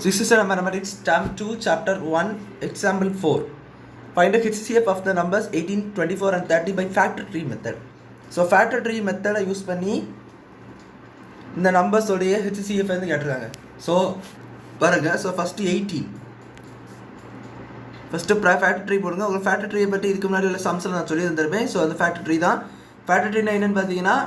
67 Mathematics Term 2 Chapter 1 Example 4. Find the HCF of the numbers 18, 24 and 30 by factor tree method. So factor tree method use பண்ணி இந்த numbers உடைய HCF வந்து கேட்டிருக்காங்க. So பாருங்க. So first 18 first factor tree போடுங்க. உங்களுக்கு factor ட்ரீயை பற்றி இதுக்கு முன்னாடி உள்ள சம்ஸில் நான் சொல்லி தந்துருப்பேன். ஸோ அந்த ஃபேக்டர் ட்ரீ தான். ஃபேக்டர் ட்ரீனா என்னென்னு பார்த்தீங்கன்னா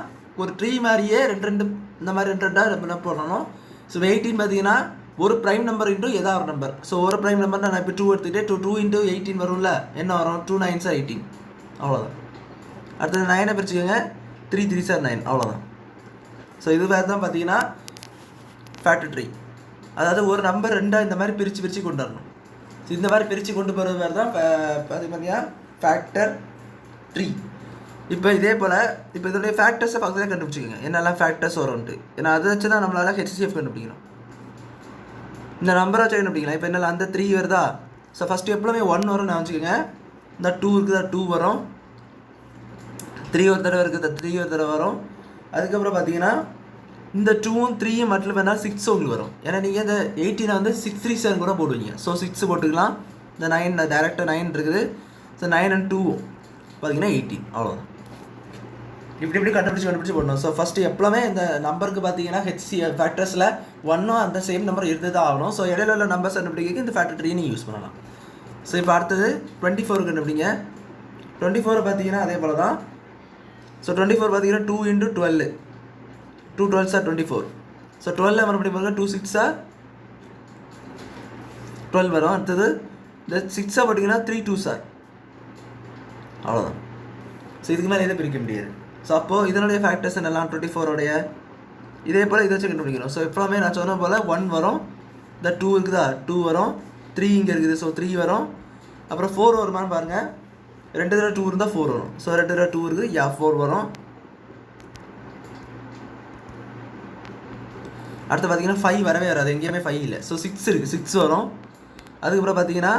ஒரு ட்ரீ மாதிரியே ரெண்டு இந்த மாதிரி ரெண்டாக நம்ம போடணும். ஸோ 18 பார்த்தீங்கன்னா ஒரு ப்ரைம் நம்பர் இன்ட்டு ஏதாவது ஒரு நம்பர். ஸோ ஒரு ப்ரைம் நம்பர் நான் இப்போ 2 எடுத்துக்கிட்டே 2 இன்ட்டு 18 வரும்ல, என்ன வரும்? 2 9s 18, அவ்வளோதான். அடுத்தது 9 பிரிச்சுக்கோங்க, 3 3s 9, அவ்வளோதான். ஸோ இது வேறு தான் பார்த்தீங்கன்னா ஃபேக்டர் ட்ரீ. அதாவது ஒரு நம்பர் ரெண்டாக இந்த மாதிரி பிரித்து கொண்டு வரணும். ஸோ இந்த மாதிரி பிரித்து கொண்டு போகிறது வேறு தான் பார்த்தீங்கன்னா ஃபேக்டர் ட்ரீ. இப்போ இதே போல் இப்போ இதோடைய ஃபேக்டர்ஸை பக்கத்தில் கண்டுபிடிச்சிக்கோங்க, என்னெல்லாம் ஃபேக்டர்ஸ் வரும்ன்ட்டு. ஏன்னா அதை வச்சு தான் நம்மளால் HCF கண்டுபிடிக்கணும். இந்த நம்பரை வச்சு கண்டுபிடிக்கலாம். இப்போ என்னெல்லாம் அந்த 3 வருதா? ஸோ ஃபஸ்ட்டு எப்பவுமே 1 வரும் நான் வச்சுக்கோங்க. இந்த 2 இருக்குதா, 2 வரும். 3 ஒரு தடவை இருக்குது, 3 ஒரு தடவை வரும். அதுக்கப்புறம் பார்த்தீங்கன்னா இந்த 2ம் 3யும் மட்டும் வேணால் 6 உங்களுக்கு வரும். ஏன்னா நீங்கள் இந்த 18 வந்து 6 3 7 கூட போடுவீங்க. ஸோ 6 போட்டுக்கலாம். இந்த 9 டேரெக்டாக 9 இருக்குது. ஸோ 9 and 2 பார்த்தீங்கன்னா 18, அவ்வளோதான். இப்படி கண்டுபிடிச்சி போடணும். ஸோ ஃபஸ்ட்டு எப்பவுமே இந்த நம்பருக்கு பார்த்தீங்கன்னா HCF ஃபேக்டர்ஸில் 1ம் அந்த சேம் நம்பர் இருந்து தான் ஆகணும். ஸோ இடையில உள்ள நம்பர்ஸ் கண்டுபிடிக்க இந்த ஃபேக்டர் ட்ரீ நீங்கள் யூஸ் பண்ணலாம். ஸோ இப்போ அடுத்தது 24 கண்டுபிடிங்க. 24 பார்த்தீங்கன்னா அதே போல் தான். ஸோ 24 பார்த்தீங்கன்னா 2 இன்ட்டு 12, 2 12s 24. ஸோ 12 மறுபடியும் பாருங்கள், 2 6s 12 வரும். அடுத்தது இந்த 6 பார்த்தீங்கன்னா 3 2s, அவ்வளோதான். ஸோ இதுக்கு மேலே எதை பிரிக்க முடியாது. ஸோ அப்போது இதனுடைய ஃபேக்டர்ஸ் என்னெல்லாம் 24 இதே போல் இதை வச்சு கண்டுபிடிக்கணும். ஸோ எப்போவுமே நான் சொன்ன போல் 1 வரும், இந்த 2 இருக்குதா, 2 வரும், 3 இங்கே இருக்குது, ஸோ 3 வரும். அப்புறம் 4 வருமானு பாருங்கள், 2 தடவை 2 இருந்தால் 4 வரும். ஸோ 2 தடவை 2 இருக்குது, 4 வரும். அடுத்து பார்த்தீங்கன்னா 5 வரவே வராது, எங்கேயுமே 5 இல்லை. ஸோ 6 இருக்குது, 6 வரும். அதுக்கப்புறம் பார்த்தீங்கன்னா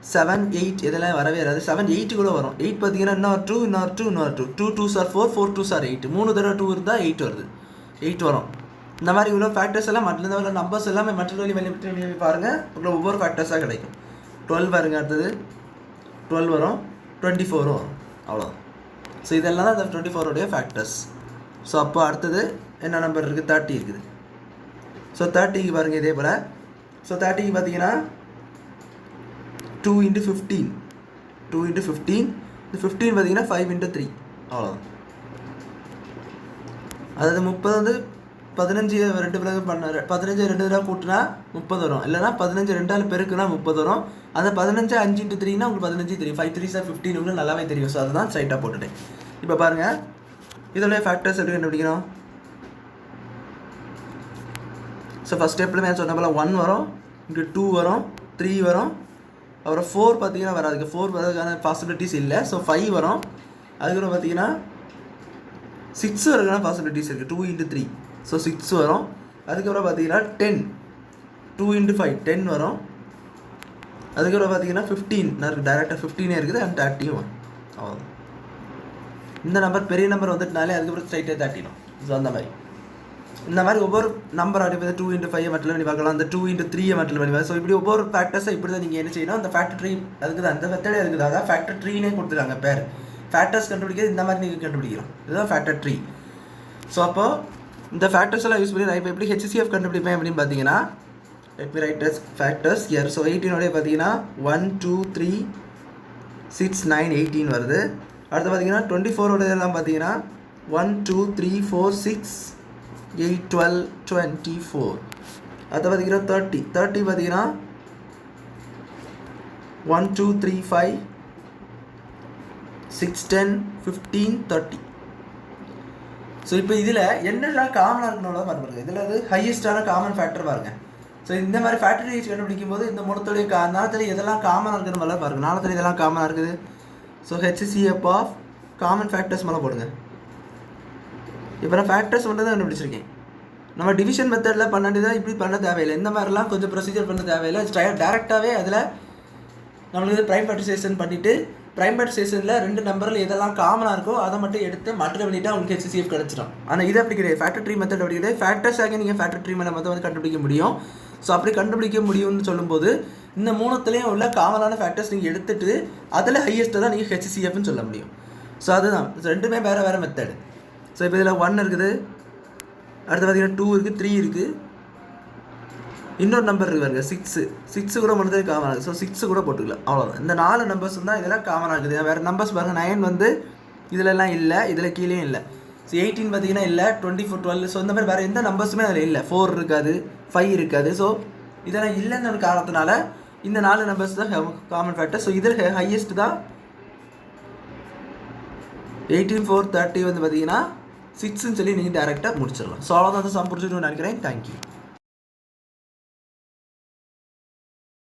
7 8 இதெல்லாம் வரவே வராது. 7 8 கூட வரும். 8 பார்த்தீங்கன்னா இன்னொரு 2 2 2s 4 4 2s 8, 3 தடவை 2 இருந்தால் 8 வருது, 8 வரும். இந்த மாதிரி இவ்வளோ ஃபேக்டர்ஸ் எல்லாம் மற்ற உள்ள நம்பர்ஸ் எல்லாமே மற்ற வெளியே பாருங்கள், அப்புறம் ஒவ்வொரு ஃபேக்டர்ஸாக கிடைக்கும். 12 பாருங்கள், அடுத்தது 12 வரும், 24 வரும், அவ்வளோதான். ஸோ இதெல்லாம் தான் இந்த 24 ஃபேக்டர்ஸ். ஸோ அப்போ அடுத்தது என்ன நம்பர் இருக்குது? 30 இருக்குது. ஸோ 30க்கு பாருங்கள் இதே போல். ஸோ 30க்கு பார்த்தீங்கன்னா 2 இன்ட்டு 15, 2 இன்ட்டு 15, இந்த 15 பார்த்தீங்கன்னா 5 இன்ட்டு 3, அவ்வளோதான். அதாவது 30 வந்து 15 2 பிறகு பண்ண 15 2 தடவை கூட்டினா 30 வரும். இல்லைனா 15 2ஆல் பெருக்குனா 30 வரும். அந்த 15 5 இன்ட்டு 3னா உங்களுக்கு 15 தெரியும். 5 3s 15 உங்களுக்கு நல்லாவே தெரியும். ஸோ அதுதான் ஸ்ட்ரைட்டாக போட்டுட்டேன். இப்போ பாருங்கள் இதோடைய ஃபேக்டர்ஸ் எப்படி கண்டுபிடிக்கணும். ஸோ ஃபஸ்ட் ஸ்டெப்பில் நான் சொன்ன போல் 1 வரும், இங்கே 2 வரும், 3 வரும். அப்புறம் 4 பார்த்தீங்கன்னா வராதுக்கு, 4 வரதுக்கான பாசிபிலிட்டிஸ் இல்லை. ஸோ 5 வரும். அதுக்கப்புறம் பார்த்தீங்கன்னா 6 வரதுக்கான பாசிபிலிட்டிஸ் இருக்குது, 2 இன்ட்டு 3, ஸோ 6 வரும். அதுக்கப்புறம் பார்த்தீங்கன்னா 10, 2 இன்ட்டு 5 10 வரும். அதுக்கப்புறம் பார்த்தீங்கன்னா 15 நான் டேரெக்டாக 15 இருக்குது, அண்ட் 30 வரும், அவ்வளோதான். இந்த நம்பர் பெரிய நம்பர் வந்துட்டுனாலே அதுக்கப்புறம் ஸ்ட்ரைட்டாக 30. ஸோ அந்த மாதிரி இந்த மாதிரி ஒவ்வொரு நம்பர் அப்படி 2 இன்ட்டு 5 மட்டும் பண்ணி பார்க்கலாம், அந்த 2 இன்ட்டு 3 மட்டும் பண்ணி பார்க்கலாம். ஸோ இப்படி ஒவ்வொரு ஃபேக்டர்ஸை இப்படி தான் நீங்கள் என்ன செய்யணும், அந்த ஃபேக்டர் ட்ரீ அதுக்கு தான் அந்த மெத்தடே இருக்குது. அதான் ஃபேக்டர் ட்ரீனே கொடுத்துருக்காங்க பேர். ஃபேக்டர்ஸ் கண்டுபிடிக்கிறது இந்த மாதிரி நீங்கள் கண்டுபிடிக்கலாம், இதுதான் ஃபேக்டர் ட்ரீ. ஸோ அப்போது இந்த ஃபேக்டர்ஸ் எல்லாம் யூஸ் பண்ணி நான் இப்போ எப்படி HCF கண்டுபிடிப்பேன் அப்படின்னு பார்த்தீங்கன்னா, let me write as factors here. So 18 பார்த்தீங்கன்னா 1 2 3 6 9 18 வருது. அடுத்து பார்த்தீங்கன்னா 24 எல்லாம் பார்த்தீங்கன்னா 1 2 3 4 6 8 12 24. அடுத்து பார்த்தீங்கன்னா 30 பார்த்தீங்கன்னா 1 2 3 5 6 10 15 30. ஸோ இப்போ இதில் என்னெல்லாம் காமனாக இருக்கணும்னா பாருங்கள், இதில் அது ஹையஸ்டான காமன் ஃபேக்டர் பாருங்கள். ஸோ இந்த மாதிரி ஃபேக்டர் கண்டுபிடிக்கும் போது இந்த மூணத்துடைய நாளத்தில் எதெல்லாம் காமனாக இருக்குன்னு மேலே பாருங்கள். நாளத்தில் இதெல்லாம் காமனாக இருக்குது. So HCF of common factors மேலே போடுங்க. இப்போ நான் ஃபேக்டர்ஸ் மட்டும் தான் கண்டுபிடிச்சிருக்கேன். நம்ம டிவிஷன் மெத்தடில் பண்ணாண்டிதான் இப்படி பண்ண தேவையில்லை. இந்த மாதிரிலாம் கொஞ்சம் ப்ரொசீஜர் பண்ண தேவையில்லை. டேரெக்டாகவே அதில் நம்மளுக்கு ப்ரைம் ஃபேக்டரைசேஷன் பண்ணிவிட்டு ப்ரைம் ஃபேக்டரைசேஷனில் 2 நம்பரில் எதெல்லாம் காமனாக இருக்கோ அதை மட்டும் எடுத்து மற்ற பண்ணிவிட்டு உங்களுக்கு HCF கிடச்சிடும். ஆனால் இது அப்படி கிடையாது. ஃபேக்டர் ட்ரீ மெத்தட் அப்படி கிடையாது. ஃபேக்டர்ஸாக நீங்கள் ஃபேக்டர் ட்ரீ மேலே வந்து கண்டுபிடிக்க முடியும். ஸோ அப்படி கண்டுபிடிக்க முடியும்னு சொல்லும்போது இந்த மூணுத்துலேயும் உள்ள காமனான ஃபேக்டர்ஸ் நீங்கள் எடுத்துகிட்டு அதில் ஹையஸ்ட்டு தான் நீங்கள் ஹெச்சிசிஎஃப்னு சொல்ல முடியும். ஸோ அதுதான் ரெண்டுமே வேறு மெத்தடு. ஸோ இப்போ இதில் 1 இருக்குது, அடுத்து பார்த்தீங்கன்னா 2 இருக்குது, 3 இருக்குது, இன்னொரு நம்பர் இருக்குது பாருங்க 6 கூட மட்டும் காமன் ஆகுது. ஸோ 6 கூட போட்டுக்கலாம், அவ்வளோதான். இந்த 4 நம்பர்ஸ் தான் இதெல்லாம் காமன் ஆகுது. வேறு நம்பர்ஸ் பாருங்கள் 9 வந்து இதிலெல்லாம் இல்லை, இதில் கீழேயும் இல்லை. ஸோ 18 பார்த்தீங்கன்னா இல்லை, 24, 12. ஸோ இந்த மாதிரி வேறு எந்த நம்பர்ஸுமே அதில் இல்லை. 4 இருக்காது, 5 இருக்காது. ஸோ இதெல்லாம் இல்லைன்னு ஒரு காரணத்தினால இந்த 4 நம்பர்ஸ் தான் காமன் ஃபேக்டர். ஸோ இதில் ஹையஸ்ட் தான் 18, 4, 30 வந்து பார்த்தீங்கன்னா 6ன்னு சொல்லி நீங்கள் டேரெக்டாக முடிச்சிடலாம். ஸோ அவ்வளோதான் சம் புரிஞ்சுக்கணும்னு நினைக்கிறேன். தேங்க்யூ.